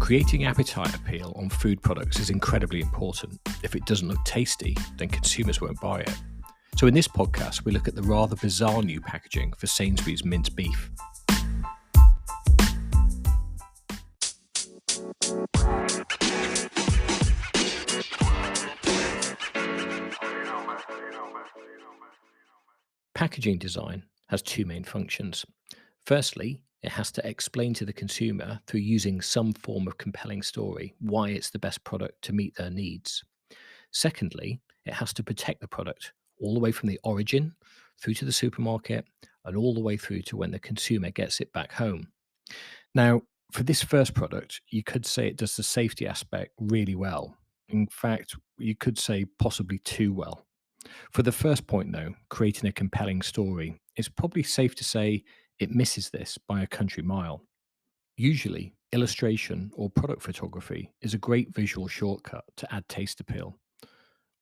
Creating appetite appeal on food products is incredibly important. If it doesn't look tasty, then consumers won't buy it. So in this podcast, we look at the rather bizarre new packaging for Sainsbury's Mince beef. Packaging design has two main functions. Firstly, it has to explain to the consumer through using some form of compelling story why it's the best product to meet their needs. Secondly, it has to protect the product all the way from the origin through to the supermarket and all the way through to when the consumer gets it back home. Now, for this first product, you could say it does the safety aspect really well. In fact, you could say possibly too well. For the first point, though, creating a compelling story, it's probably safe to say it misses this by a country mile. Usually, illustration or product photography is a great visual shortcut to add taste appeal.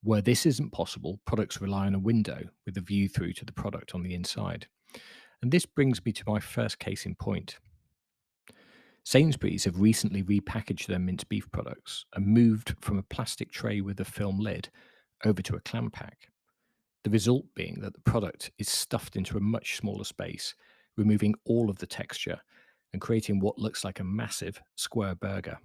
Where this isn't possible, products rely on a window with a view through to the product on the inside. And this brings me to my first case in point. Sainsbury's have recently repackaged their mince beef products and moved from a plastic tray with a film lid over to a clam pack. The result being that the product is stuffed into a much smaller space, removing all of the texture and creating what looks like a massive square burger.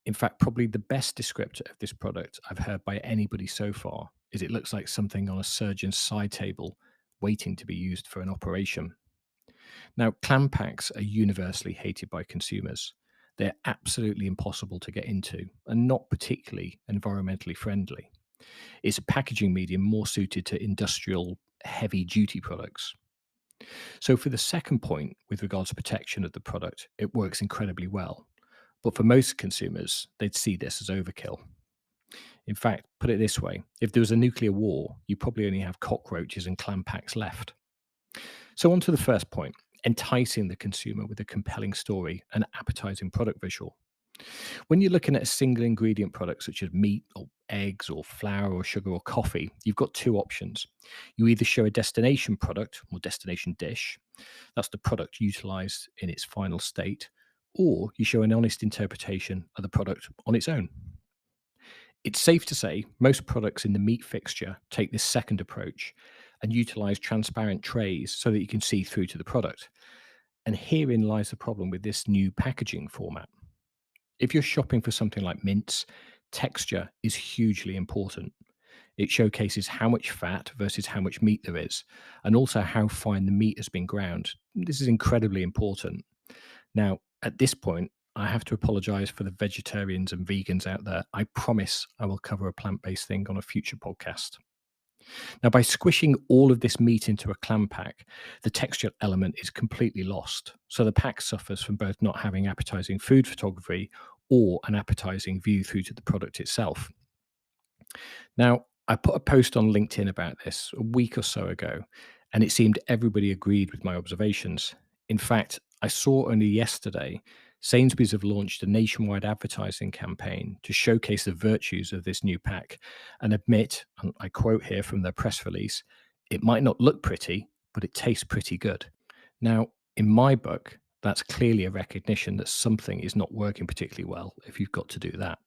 In fact, probably the best descriptor of this product I've heard by anybody so far is it looks like something on a surgeon's side table waiting to be used for an operation. Now, clam packs are universally hated by consumers. They're absolutely impossible to get into and not particularly environmentally friendly. It's a packaging medium more suited to industrial heavy-duty products. So for the second point, with regards to protection of the product, it works incredibly well. But for most consumers, they'd see this as overkill. In fact, put it this way, if there was a nuclear war, you probably only have cockroaches and clam packs left. So on to the first point, enticing the consumer with a compelling story and appetizing product visual. When you're looking at a single ingredient product such as meat or eggs or flour or sugar or coffee, you've got two options. You either show a destination product or destination dish, that's the product utilized in its final state, or you show an honest interpretation of the product on its own. It's safe to say most products in the meat fixture take this second approach and utilize transparent trays so that you can see through to the product. And herein lies the problem with this new packaging format. If you're shopping for something like Mince, texture is hugely important. It showcases how much fat versus how much meat there is, and also how fine the meat has been ground. This is incredibly important. Now, at this point, I have to apologize for the vegetarians and vegans out there. I promise I will cover a plant-based thing on a future podcast. Now, by squishing all of this meat into a clam pack, the texture element is completely lost. So the pack suffers from both not having appetizing food photography or an appetizing view through to the product itself. Now, I put a post on LinkedIn about this a week or so ago, and it seemed everybody agreed with my observations. In fact, I saw only yesterday Sainsbury's have launched a nationwide advertising campaign to showcase the virtues of this new pack and admit, and I quote here from their press release, it might not look pretty, but it tastes pretty good. Now, in my book, that's clearly a recognition that something is not working particularly well if you've got to do that.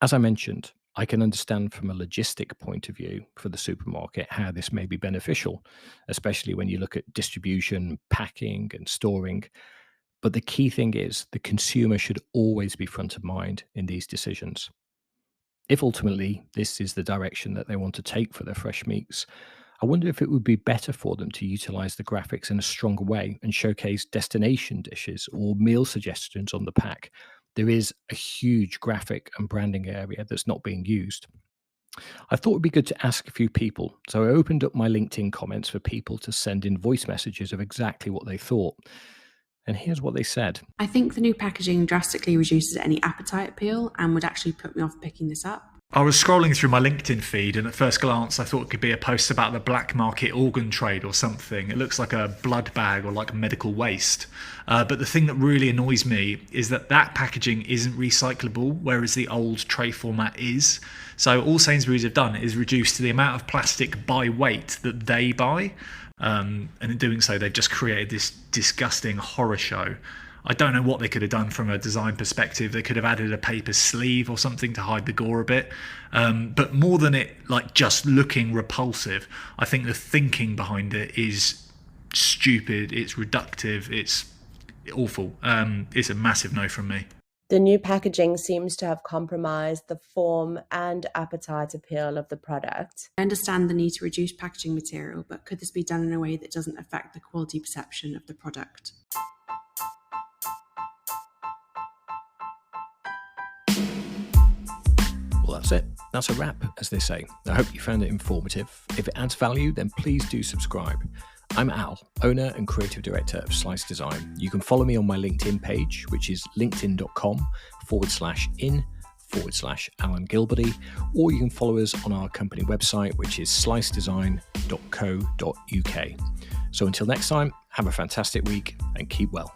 As I mentioned, I can understand from a logistic point of view for the supermarket how this may be beneficial, especially when you look at distribution, packing, and storing. But the key thing is the consumer should always be front of mind in these decisions. If ultimately this is the direction that they want to take for their fresh meats, I wonder if it would be better for them to utilize the graphics in a stronger way and showcase destination dishes or meal suggestions on the pack. There is a huge graphic and branding area that's not being used. I thought it would be good to ask a few people, so I opened up my LinkedIn comments for people to send in voice messages of exactly what they thought. And here's what they said. I think the new packaging drastically reduces any appetite appeal and would actually put me off picking this up. I was scrolling through my LinkedIn feed and at first glance I thought it could be a post about the black market organ trade or something. It looks like a blood bag or like medical waste. But the thing that really annoys me is that packaging isn't recyclable, whereas the old tray format is. So all Sainsbury's have done is reduce the amount of plastic by weight that they buy. And in doing so, they've just created this disgusting horror show. I don't know what they could have done from a design perspective. They could have added a paper sleeve or something to hide the gore a bit. But more than it like just looking repulsive, I think the thinking behind it is stupid. It's reductive. It's awful. It's a massive no from me. The new packaging seems to have compromised the form and appetite appeal of the product. I understand the need to reduce packaging material, but could this be done in a way that doesn't affect the quality perception of the product? Well, that's it. That's a wrap, as they say. I hope you found it informative. If it adds value, then please do subscribe. I'm Al, owner and creative director of Slice Design. You can follow me on my LinkedIn page, which is linkedin.com/in/Alan Gilberty, or you can follow us on our company website, which is slicedesign.co.uk. So until next time, have a fantastic week and keep well.